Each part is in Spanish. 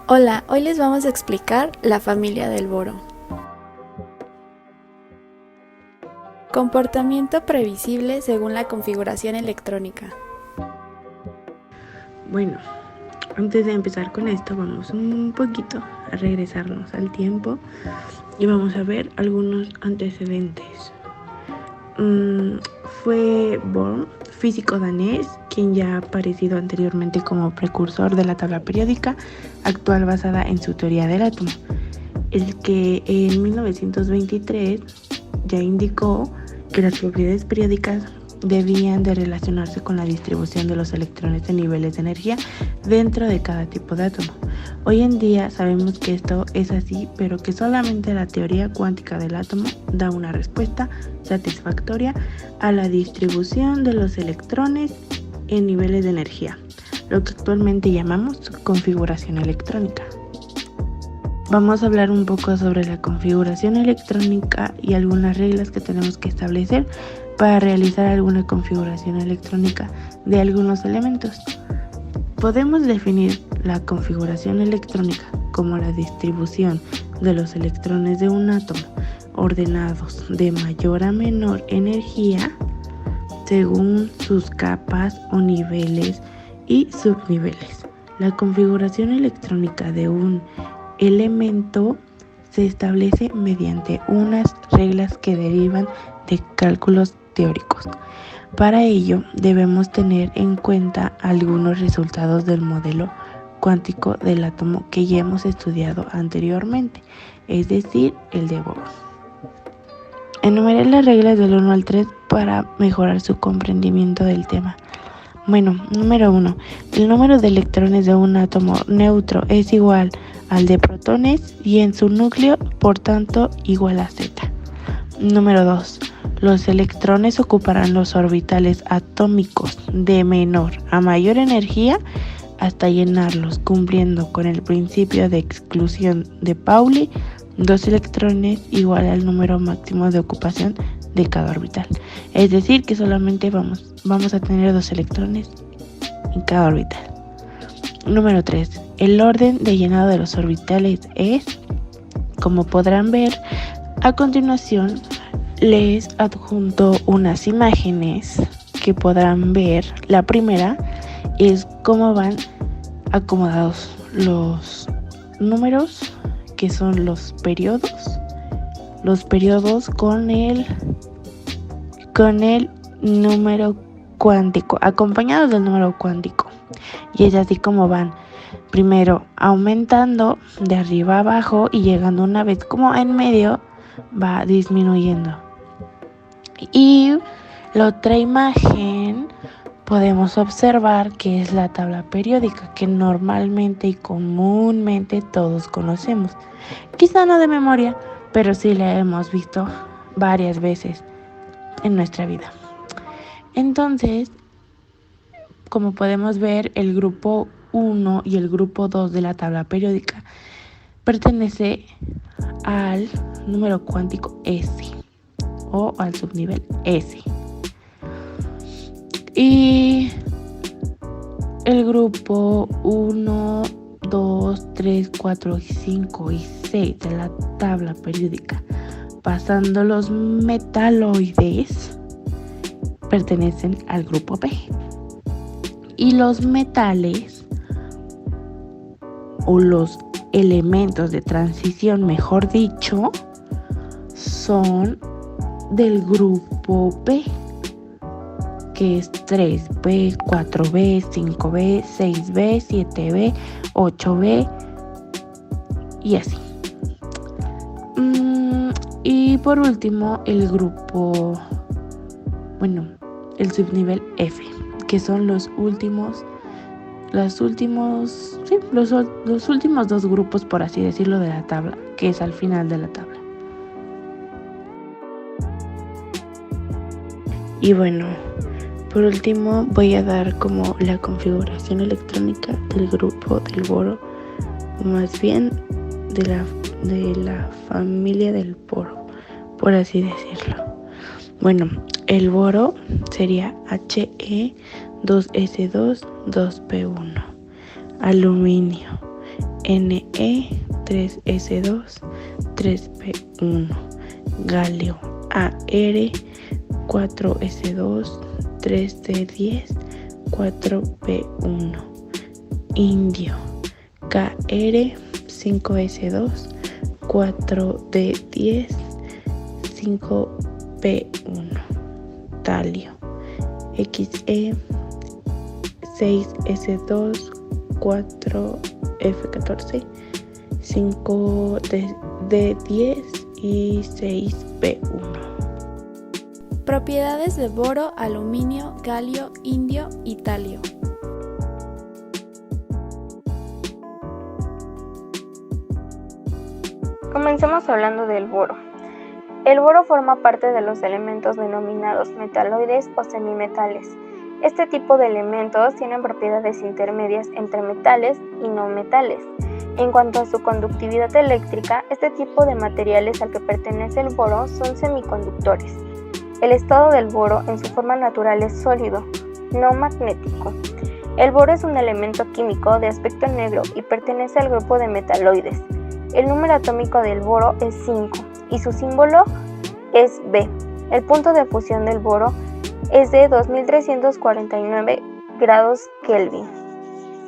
Hola, hoy les vamos a explicar la familia del boro. Comportamiento previsible según la configuración electrónica. Bueno, antes de empezar con esto, vamos un poquito a regresarnos al tiempo y vamos a ver algunos antecedentes. Fue Born, físico danés, quien ya ha aparecido anteriormente como precursor de la tabla periódica actual basada en su teoría del átomo, el que en 1923 ya indicó que las propiedades periódicas debían de relacionarse con la distribución de los electrones en niveles de energía dentro de cada tipo de átomo. Hoy en día sabemos que esto es así, pero que solamente la teoría cuántica del átomo da una respuesta satisfactoria a la distribución de los electrones en niveles de energía, lo que actualmente llamamos configuración electrónica. Vamos a hablar un poco sobre la configuración electrónica y algunas reglas que tenemos que establecer para realizar alguna configuración electrónica de algunos elementos. Podemos definir la configuración electrónica como la distribución de los electrones de un átomo ordenados de mayor a menor energía según sus capas o niveles y subniveles. La configuración electrónica de un elemento se establece mediante unas reglas que derivan de cálculos teóricos. Para ello, debemos tener en cuenta algunos resultados del modelo cuántico del átomo que ya hemos estudiado anteriormente, es decir, el de Bohr. Enumeré las reglas del 1 al 3 para mejorar su comprendimiento del tema. Bueno, número 1. El número de electrones de un átomo neutro es igual al de protones y en su núcleo, por tanto, igual a Z. Número 2. Los electrones ocuparán los orbitales atómicos de menor a mayor energía hasta llenarlos, cumpliendo con el principio de exclusión de Pauli, 2 electrones igual al número máximo de ocupación de cada orbital. Es decir, que solamente vamos a tener 2 electrones en cada orbital. Número 3. El orden de llenado de los orbitales es, como podrán ver, a continuación les adjunto unas imágenes que podrán ver. La primera es cómo van acomodados los números, que son los periodos con el número cuántico, acompañados del número cuántico. Y es así como van, primero aumentando de arriba a abajo y llegando una vez como en medio, va disminuyendo. Y la otra imagen podemos observar que es la tabla periódica que normalmente y comúnmente todos conocemos. Quizá no de memoria, pero sí la hemos visto varias veces en nuestra vida. Entonces, como podemos ver, el grupo 1 y el grupo 2 de la tabla periódica pertenece al número cuántico S o al subnivel S. Y el grupo 1, 2, 3, 4, 5 y 6 de la tabla periódica, pasando los metaloides, pertenecen al grupo B. Y los metales o los elementos de transición, mejor dicho, son del grupo B, que es 3B, 4B, 5B, 6B, 7B, 8B y así. Y por último, el subnivel F, que son los últimos 2 grupos, por así decirlo, de la tabla, que es al final de la tabla. Y bueno, por último voy a dar como la configuración electrónica del grupo del boro, o más bien de la familia del boro, por así decirlo. Bueno, el boro sería He, 2S2, 2P1. Aluminio Ne 3S2 3P1, galio Ar 4S2 3D10 4P1, indio Kr 5S2 4D10 5P1, talio Xe 6S2 4F14 5D10 y 6P1. Propiedades de boro, aluminio, galio, indio y talio. Comencemos hablando del boro. El boro forma parte de los elementos denominados metaloides o semimetales. Este tipo de elementos tienen propiedades intermedias entre metales y no metales. En cuanto a su conductividad eléctrica, este tipo de materiales al que pertenece el boro son semiconductores. El estado del boro en su forma natural es sólido, no magnético. El boro es un elemento químico de aspecto negro y pertenece al grupo de metaloides. El número atómico del boro es 5 y su símbolo es B. El punto de fusión del boro es de 2349 grados Kelvin.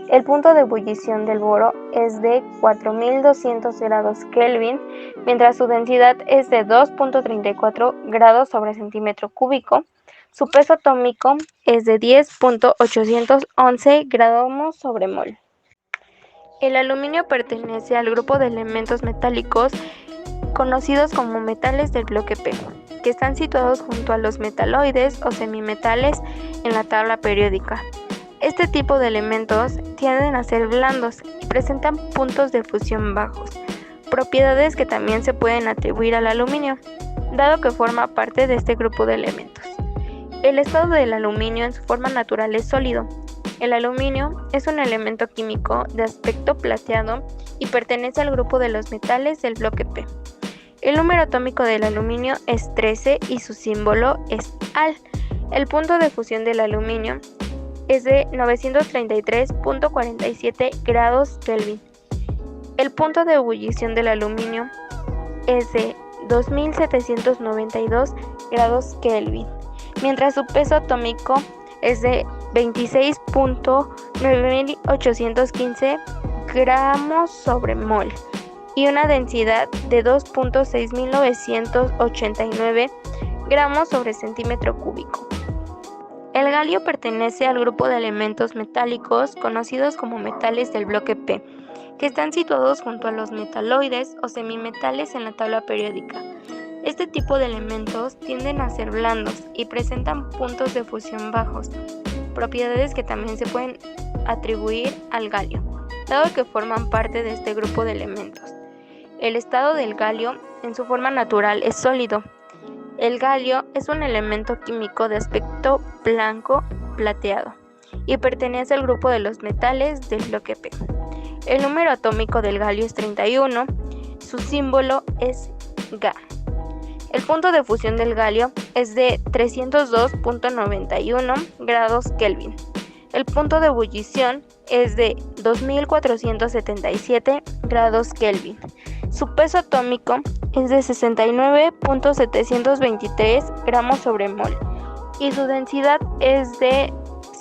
El punto de ebullición del boro es de 4200 grados Kelvin, mientras su densidad es de 2.34 grados sobre centímetro cúbico. Su peso atómico es de 10.811 gramos sobre mol. El aluminio pertenece al grupo de elementos metálicos conocidos como metales del bloque P, que están situados junto a los metaloides o semimetales en la tabla periódica. Este tipo de elementos tienden a ser blandos y presentan puntos de fusión bajos, propiedades que también se pueden atribuir al aluminio, dado que forma parte de este grupo de elementos. El estado del aluminio en su forma natural es sólido. El aluminio es un elemento químico de aspecto plateado y pertenece al grupo de los metales del bloque P. El número atómico del aluminio es 13 y su símbolo es Al. El punto de fusión del aluminio es de 933.47 grados Kelvin. El punto de ebullición del aluminio es de 2792 grados Kelvin, mientras su peso atómico es de 26.9815 gramos sobre mol y una densidad de 2.6989 gramos sobre centímetro cúbico. El galio pertenece al grupo de elementos metálicos conocidos como metales del bloque P, que están situados junto a los metaloides o semimetales en la tabla periódica. Este tipo de elementos tienden a ser blandos y presentan puntos de fusión bajos, propiedades que también se pueden atribuir al galio, dado que forman parte de este grupo de elementos. El estado del galio en su forma natural es sólido. El galio es un elemento químico de aspecto blanco plateado y pertenece al grupo de los metales del bloque P. El número atómico del galio es 31, su símbolo es Ga. El punto de fusión del galio es de 302.91 grados Kelvin. El punto de ebullición es de 2477 grados Kelvin. Su peso atómico es de 69.723 gramos sobre mol y su densidad es de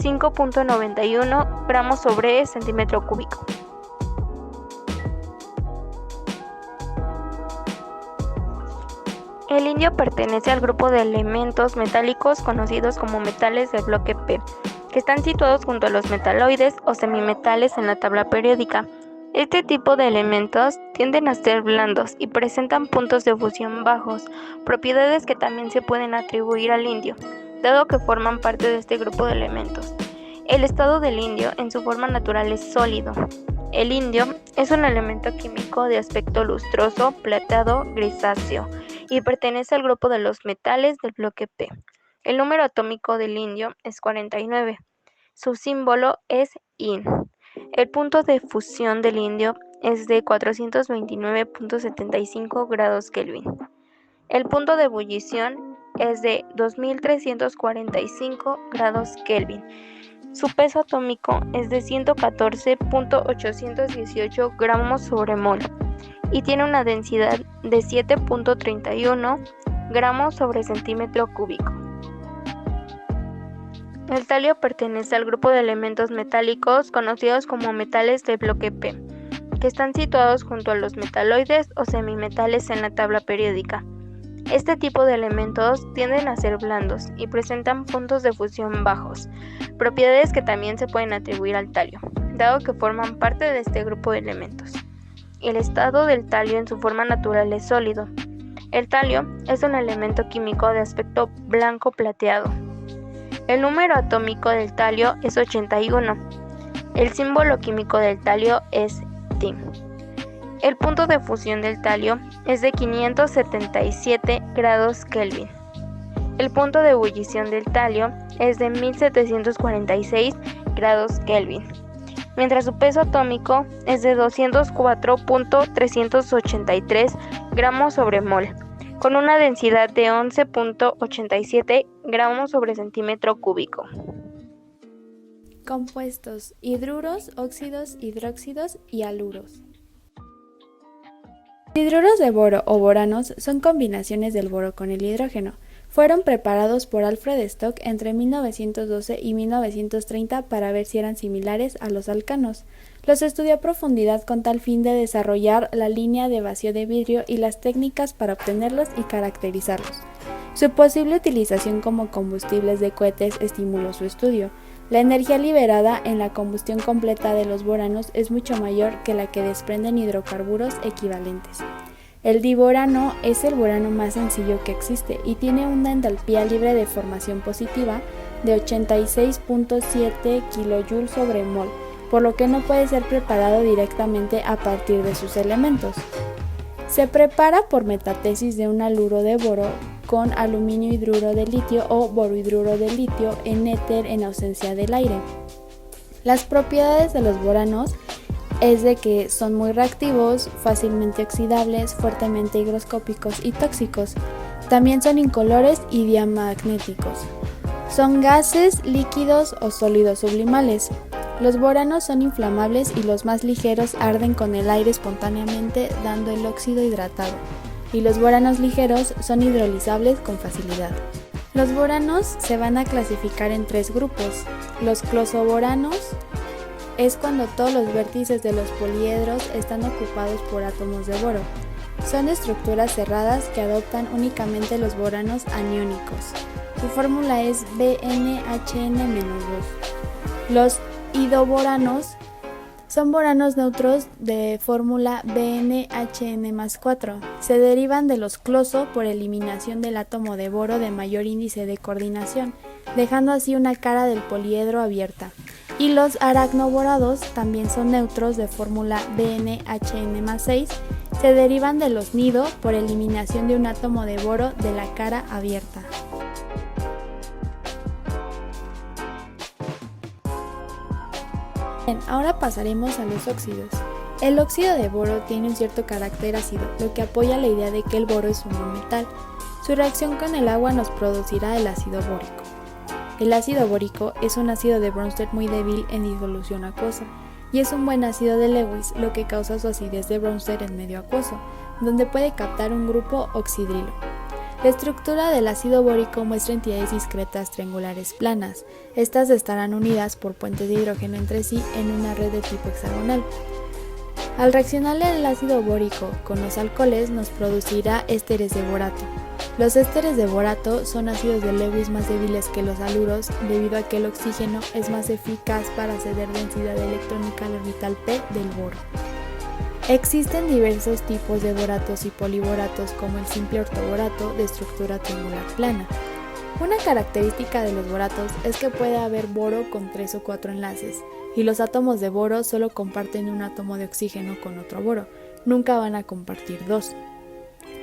5.91 gramos sobre centímetro cúbico. El indio pertenece al grupo de elementos metálicos conocidos como metales del bloque P, que están situados junto a los metaloides o semimetales en la tabla periódica. Este tipo de elementos tienden a ser blandos y presentan puntos de fusión bajos, propiedades que también se pueden atribuir al indio, dado que forman parte de este grupo de elementos. El estado del indio en su forma natural es sólido. El indio es un elemento químico de aspecto lustroso, plateado, grisáceo y pertenece al grupo de los metales del bloque P. El número atómico del indio es 49. Su símbolo es In. El punto de fusión del indio es de 429.75 grados Kelvin. El punto de ebullición es de 2345 grados Kelvin Su peso atómico es de 114.818 gramos sobre mol y tiene una densidad de 7.31 gramos sobre centímetro cúbico. El talio pertenece al grupo de elementos metálicos conocidos como metales de bloque P, que están situados junto a los metaloides o semimetales en la tabla periódica. Este tipo de elementos tienden a ser blandos y presentan puntos de fusión bajos, propiedades que también se pueden atribuir al talio, dado que forman parte de este grupo de elementos. El estado del talio en su forma natural es sólido. El talio es un elemento químico de aspecto blanco plateado. El número atómico del talio es 81. El símbolo químico del talio es Ti. El punto de fusión del talio es de 577 grados Kelvin. El punto de ebullición del talio es de 1746 grados Kelvin, mientras su peso atómico es de 204.383 gramos sobre mol, con una densidad de 11.87 gramos sobre centímetro cúbico. Compuestos: hidruros, óxidos, hidróxidos y haluros. Los hidruros de boro o boranos son combinaciones del boro con el hidrógeno. Fueron preparados por Alfred Stock entre 1912 y 1930 para ver si eran similares a los alcanos. Los estudió a profundidad con tal fin de desarrollar la línea de vacío de vidrio y las técnicas para obtenerlos y caracterizarlos. Su posible utilización como combustibles de cohetes estimuló su estudio. La energía liberada en la combustión completa de los boranos es mucho mayor que la que desprenden hidrocarburos equivalentes. El diborano es el borano más sencillo que existe y tiene una entalpía libre de formación positiva de 86.7 kJ sobre mol, por lo que no puede ser preparado directamente a partir de sus elementos. Se prepara por metatesis de un haluro de boro con aluminio hidruro de litio o borohidruro de litio en éter en ausencia del aire. Las propiedades de los boranos es de que son muy reactivos, fácilmente oxidables, fuertemente higroscópicos y tóxicos. También son incolores y diamagnéticos. Son gases, líquidos o sólidos sublimales. Los boranos son inflamables y los más ligeros arden con el aire espontáneamente dando el óxido hidratado. Y los boranos ligeros son hidrolizables con facilidad. Los boranos se van a clasificar en tres grupos. Los closoboranos es cuando todos los vértices de los poliedros están ocupados por átomos de boro. Son estructuras cerradas que adoptan únicamente los boranos aniónicos. Su fórmula es BnHn-2. Los idoboranos son boranos neutros de fórmula BnHn+4. Se derivan de los closo por eliminación del átomo de boro de mayor índice de coordinación, dejando así una cara del poliedro abierta. Y los aracnoborados también son neutros de fórmula BnHn+6. Se derivan de los nido por eliminación de un átomo de boro de la cara abierta. Bien, ahora pasaremos a los óxidos. El óxido de boro tiene un cierto carácter ácido, lo que apoya la idea de que el boro es un no metal. Su reacción con el agua nos producirá el ácido bórico. El ácido bórico es un ácido de Bronsted muy débil en disolución acuosa y es un buen ácido de Lewis, lo que causa su acidez de Bronsted en medio acuoso, donde puede captar un grupo oxidrilo. La estructura del ácido bórico muestra entidades discretas triangulares planas. Estas estarán unidas por puentes de hidrógeno entre sí en una red de tipo hexagonal. Al reaccionar el ácido bórico con los alcoholes nos producirá ésteres de borato. Los ésteres de borato son ácidos de Lewis más débiles que los haluros debido a que el oxígeno es más eficaz para ceder densidad electrónica al orbital P del boro. Existen diversos tipos de boratos y poliboratos como el simple ortoborato de estructura triangular plana. Una característica de los boratos es que puede haber boro con 3 o 4 enlaces, y los átomos de boro solo comparten un átomo de oxígeno con otro boro, nunca van a compartir 2.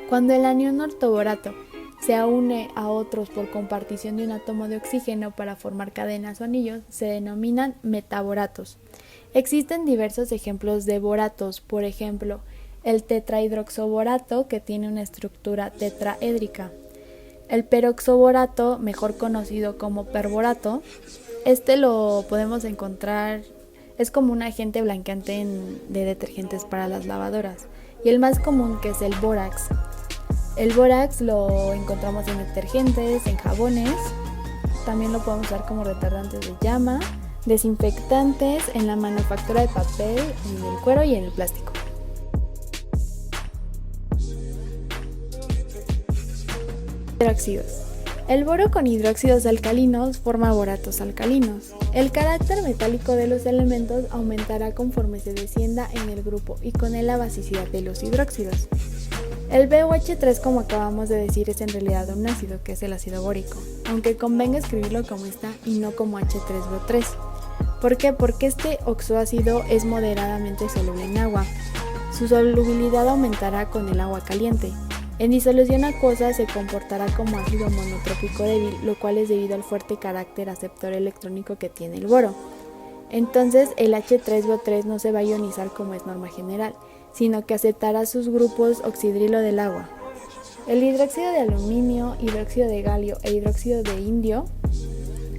Cuando el anión ortoborato se une a otros por compartición de un átomo de oxígeno para formar cadenas o anillos, se denominan metaboratos. Existen diversos ejemplos de boratos, por ejemplo, el tetrahidroxoborato, que tiene una estructura tetraédrica, el peroxoborato, mejor conocido como perborato, Este lo podemos encontrar, es como un agente blanqueante de detergentes para las lavadoras. Y el más común, que es el bórax. El bórax lo encontramos en detergentes, en jabones. También lo podemos usar como retardantes de llama, desinfectantes, en la manufactura de papel, en el cuero y en el plástico. Hidróxidos. El boro con hidróxidos alcalinos forma boratos alcalinos. El carácter metálico de los elementos aumentará conforme se descienda en el grupo y con él la basicidad de los hidróxidos. El BOH3, como acabamos de decir, es en realidad un ácido, que es el ácido bórico, aunque convenga escribirlo como está y no como H3BO3. ¿Por qué? Porque este oxoácido es moderadamente soluble en agua. Su solubilidad aumentará con el agua caliente. En disolución acuosa se comportará como ácido monotrópico débil, lo cual es debido al fuerte carácter aceptor electrónico que tiene el boro. Entonces el H3BO3 no se va a ionizar como es norma general, sino que aceptará sus grupos oxidrilo del agua. El hidróxido de aluminio, hidróxido de galio e hidróxido de indio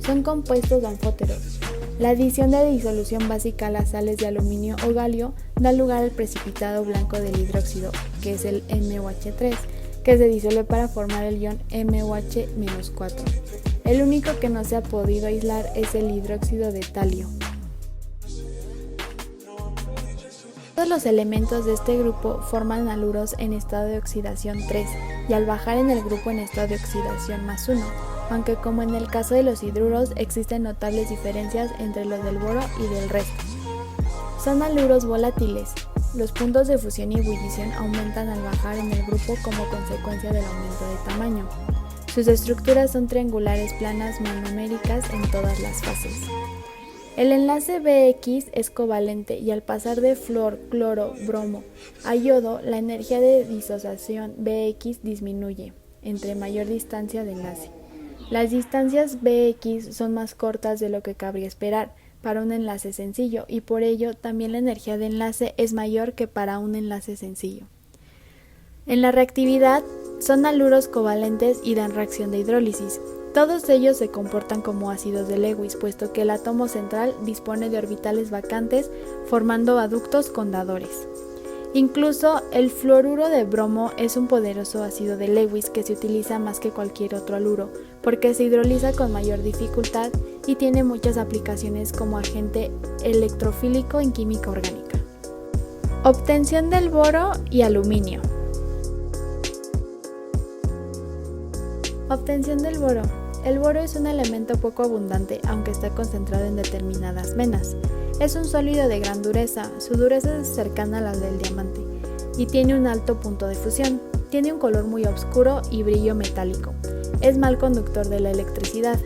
son compuestos anfóteros. La adición de disolución básica a las sales de aluminio o galio da lugar al precipitado blanco del hidróxido, que es el MOH3, que se disuelve para formar el ion MOH-4. El único que no se ha podido aislar es el hidróxido de talio. Todos los elementos de este grupo forman haluros en estado de oxidación 3 y al bajar en el grupo en estado de oxidación +1, aunque como en el caso de los hidruros existen notables diferencias entre los del boro y del resto. Son haluros volátiles. Los puntos de fusión y ebullición aumentan al bajar en el grupo como consecuencia del aumento de tamaño. Sus estructuras son triangulares planas monoméricas en todas las fases. El enlace BX es covalente y al pasar de flor, cloro, bromo a yodo, la energía de disociación BX disminuye entre mayor distancia de enlace. Las distancias BX son más cortas de lo que cabría esperar para un enlace sencillo y por ello también la energía de enlace es mayor que para un enlace sencillo. En la reactividad son haluros covalentes y dan reacción de hidrólisis. Todos ellos se comportan como ácidos de Lewis, puesto que el átomo central dispone de orbitales vacantes formando aductos con dadores. Incluso el fluoruro de bromo es un poderoso ácido de Lewis que se utiliza más que cualquier otro haluro, porque se hidroliza con mayor dificultad y tiene muchas aplicaciones como agente electrofílico en química orgánica. Obtención del boro y aluminio. Obtención del boro. El boro es un elemento poco abundante, aunque está concentrado en determinadas venas. Es un sólido de gran dureza, su dureza es cercana a la del diamante, y tiene un alto punto de fusión. Tiene un color muy oscuro y brillo metálico. Es mal conductor de la electricidad.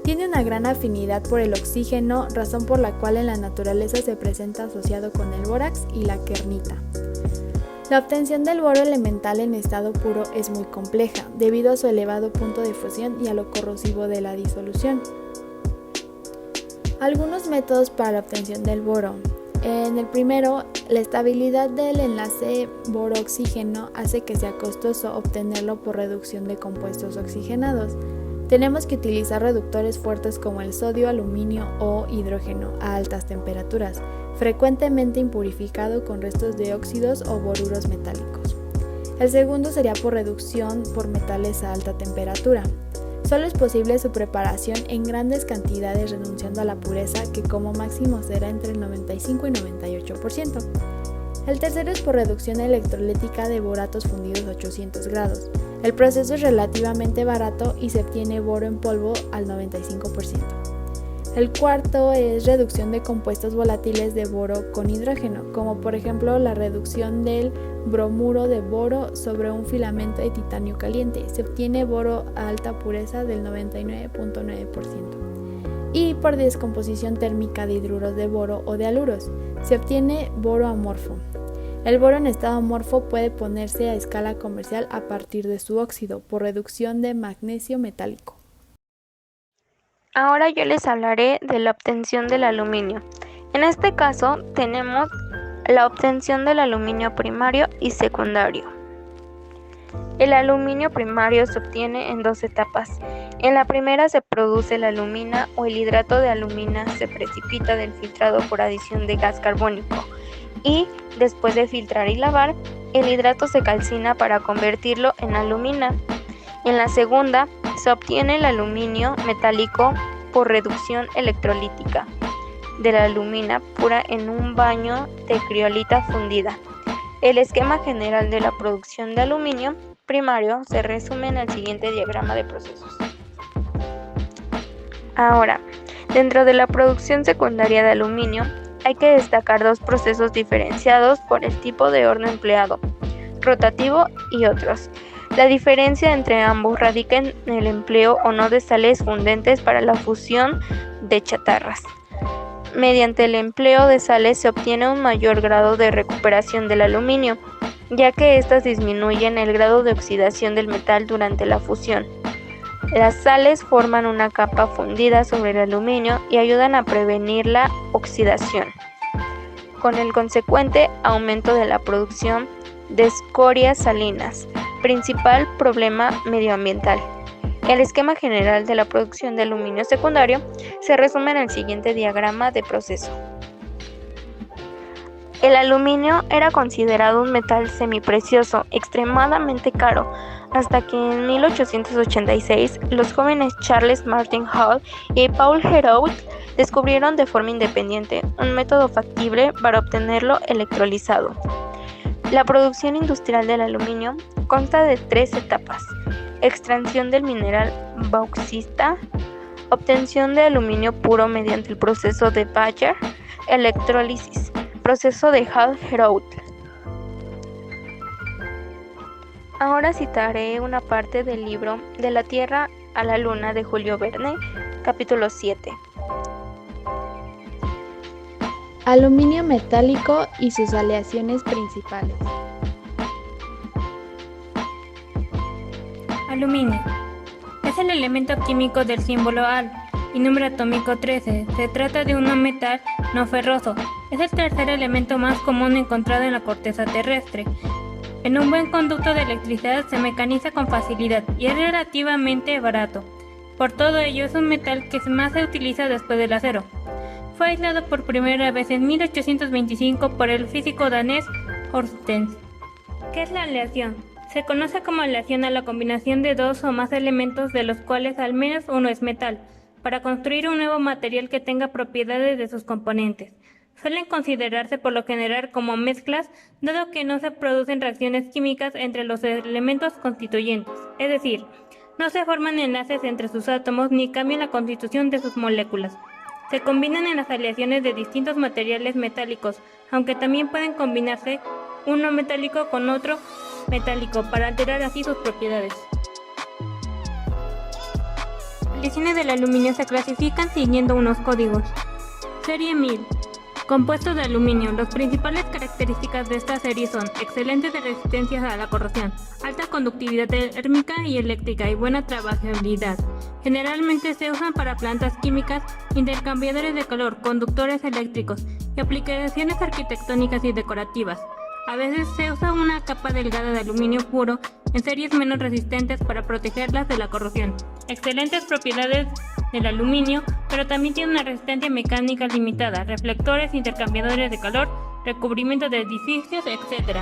Tiene una gran afinidad por el oxígeno, razón por la cual en la naturaleza se presenta asociado con el bórax y la kernita. La obtención del boro elemental en estado puro es muy compleja, debido a su elevado punto de fusión y a lo corrosivo de la disolución. Algunos métodos para la obtención del boro. En el primero, la estabilidad del enlace boro-oxígeno hace que sea costoso obtenerlo por reducción de compuestos oxigenados. Tenemos que utilizar reductores fuertes como el sodio, aluminio o hidrógeno a altas temperaturas, frecuentemente impurificado con restos de óxidos o boruros metálicos. El segundo sería por reducción por metales a alta temperatura. Solo es posible su preparación en grandes cantidades renunciando a la pureza, que como máximo será entre el 95 y 98%. El tercero es por reducción electrolítica de boratos fundidos a 800 grados. El proceso es relativamente barato y se obtiene boro en polvo al 95%. El cuarto es reducción de compuestos volátiles de boro con hidrógeno, como por ejemplo la reducción del bromuro de boro sobre un filamento de titanio caliente. Se obtiene boro a alta pureza del 99.9%. Y por descomposición térmica de hidruros de boro o de haluros, se obtiene boro amorfo. El boro en estado amorfo puede ponerse a escala comercial a partir de su óxido, por reducción de magnesio metálico. Ahora yo les hablaré de la obtención del aluminio. En este caso tenemos la obtención del aluminio primario y secundario. El aluminio primario se obtiene en dos etapas. En la primera se produce la alumina o el hidrato de alumina se precipita del filtrado por adición de gas carbónico y, después de filtrar y lavar, el hidrato se calcina para convertirlo en alumina. En la segunda se obtiene el aluminio metálico por reducción electrolítica de la alumina pura en un baño de criolita fundida. El esquema general de la producción de aluminio primario se resume en el siguiente diagrama de procesos. Ahora, dentro de la producción secundaria de aluminio, hay que destacar dos procesos diferenciados por el tipo de horno empleado, rotativo y otros. La diferencia entre ambos radica en el empleo o no de sales fundentes para la fusión de chatarras. Mediante el empleo de sales se obtiene un mayor grado de recuperación del aluminio, ya que éstas disminuyen el grado de oxidación del metal durante la fusión. Las sales forman una capa fundida sobre el aluminio y ayudan a prevenir la oxidación, con el consecuente aumento de la producción de escorias salinas, principal problema medioambiental. El esquema general de la producción de aluminio secundario se resume en el siguiente diagrama de proceso. El aluminio era considerado un metal semiprecioso, extremadamente caro, hasta que en 1886 los jóvenes Charles Martin Hall y Paul Héroult descubrieron de forma independiente un método factible para obtenerlo electrolizado. La producción industrial del aluminio consta de tres etapas: extracción del mineral bauxita, obtención de aluminio puro mediante el proceso de Bayer, electrólisis, proceso de Hall-Héroult. Ahora citaré una parte del libro De la Tierra a la Luna de Julio Verne, capítulo 7. Aluminio metálico y sus aleaciones principales. Aluminio. Es el elemento químico del símbolo Al y número atómico 13. Se trata de un metal no ferroso. Es el tercer elemento más común encontrado en la corteza terrestre. En un buen conducto de electricidad se mecaniza con facilidad y es relativamente barato. Por todo ello es un metal que más se utiliza después del acero. Fue aislado por primera vez en 1825 por el físico danés Ørsted. ¿Qué es la aleación? Se conoce como aleación a la combinación de dos o más elementos de los cuales al menos uno es metal, para construir un nuevo material que tenga propiedades de sus componentes. Suelen considerarse por lo general como mezclas, dado que no se producen reacciones químicas entre los elementos constituyentes, es decir, no se forman enlaces entre sus átomos ni cambian la constitución de sus moléculas. Se combinan en las aleaciones de distintos materiales metálicos, aunque también pueden combinarse uno metálico con otro metálico para alterar así sus propiedades. Las aleaciones del aluminio se clasifican siguiendo unos códigos. Serie 1000. Compuestos de aluminio. Las principales características de esta serie son excelentes resistencias a la corrosión, alta conductividad térmica y eléctrica y buena trabajabilidad. Generalmente se usan para plantas químicas, intercambiadores de calor, conductores eléctricos y aplicaciones arquitectónicas y decorativas. A veces se usa una capa delgada de aluminio puro en series menos resistentes para protegerlas de la corrosión. Excelentes propiedades del aluminio, pero también tiene una resistencia mecánica limitada, reflectores, intercambiadores de calor, recubrimiento de edificios, etc.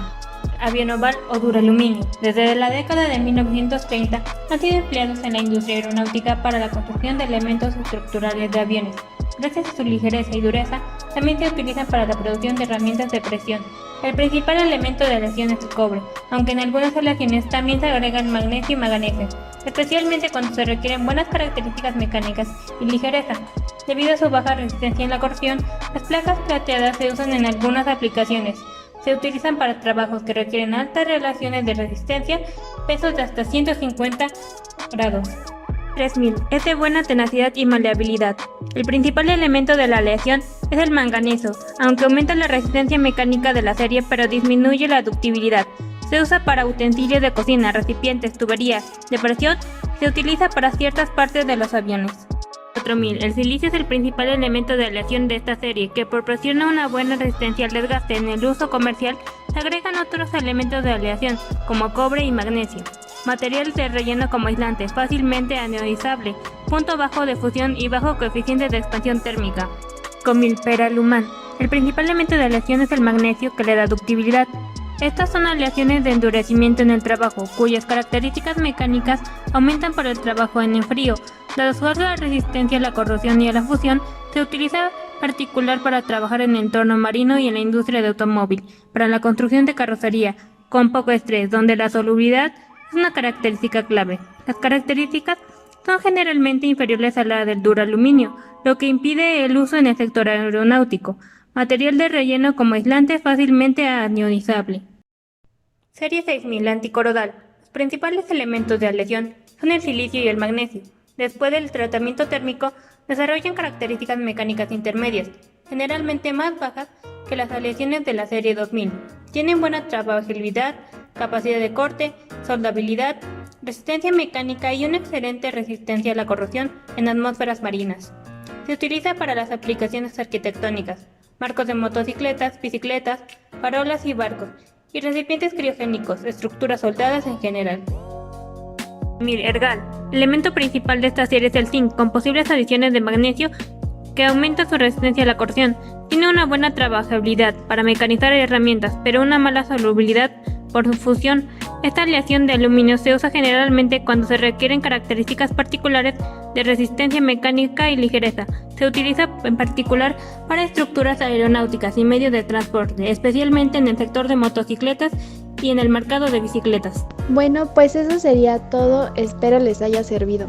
Avión oval o duraluminio. Desde la década de 1930 han sido empleados en la industria aeronáutica para la construcción de elementos estructurales de aviones. Gracias a su ligereza y dureza, también se utilizan para la producción de herramientas de presión. El principal elemento de aleación es el cobre, aunque en algunas aleaciones también se agregan magnesio y manganeso, especialmente cuando se requieren buenas características mecánicas y ligereza. Debido a su baja resistencia en la corrosión, las placas plateadas se usan en algunas aplicaciones. Se utilizan para trabajos que requieren altas relaciones de resistencia, pesos de hasta 150 grados. 3000. Es de buena tenacidad y maleabilidad. El principal elemento de la aleación es el manganeso, aunque aumenta la resistencia mecánica de la serie pero disminuye la ductibilidad. Se usa para utensilios de cocina, recipientes, tuberías de presión. Se utiliza para ciertas partes de los aviones. 4000. El silicio es el principal elemento de aleación de esta serie, que proporciona una buena resistencia al desgaste en el uso comercial Se agregan otros elementos de aleación, como cobre y magnesio. Material de relleno como aislante, fácilmente anodizable, punto bajo de fusión y bajo coeficiente de expansión térmica. Comilperalumán. El principal elemento de aleación es el magnesio, que le da ductibilidad. Estas son aleaciones de endurecimiento en el trabajo, cuyas características mecánicas aumentan por el trabajo en el frío. Dado su alta resistencia a la corrosión y a la fusión, se utiliza particular para trabajar en el entorno marino y en la industria de automóvil, para la construcción de carrocería, con poco estrés, donde la solubilidad es una característica clave. Las características son generalmente inferiores a la del duraluminio, lo que impide el uso en el sector aeronáutico. Material de relleno como aislante fácilmente anodizable. Serie 6000 anticorrodal. Los principales elementos de aleación son el silicio y el magnesio. Después del tratamiento térmico, desarrollan características mecánicas intermedias, generalmente más bajas que las aleaciones de la serie 2000. Tienen buena trabajabilidad, capacidad de corte, soldabilidad, resistencia mecánica y una excelente resistencia a la corrosión en atmósferas marinas. Se utiliza para las aplicaciones arquitectónicas, marcos de motocicletas, bicicletas, farolas y barcos, y recipientes criogénicos, estructuras soldadas en general. Ergal. El elemento principal de esta serie es el zinc, con posibles adiciones de magnesio que aumenta su resistencia a la corrosión. Tiene una buena trabajabilidad para mecanizar herramientas, pero una mala solubilidad por su fusión. Esta aleación de aluminio se usa generalmente cuando se requieren características particulares de resistencia mecánica y ligereza. Se utiliza en particular para estructuras aeronáuticas y medios de transporte, especialmente en el sector de motocicletas y en el mercado de bicicletas. Bueno, pues eso sería todo, espero les haya servido.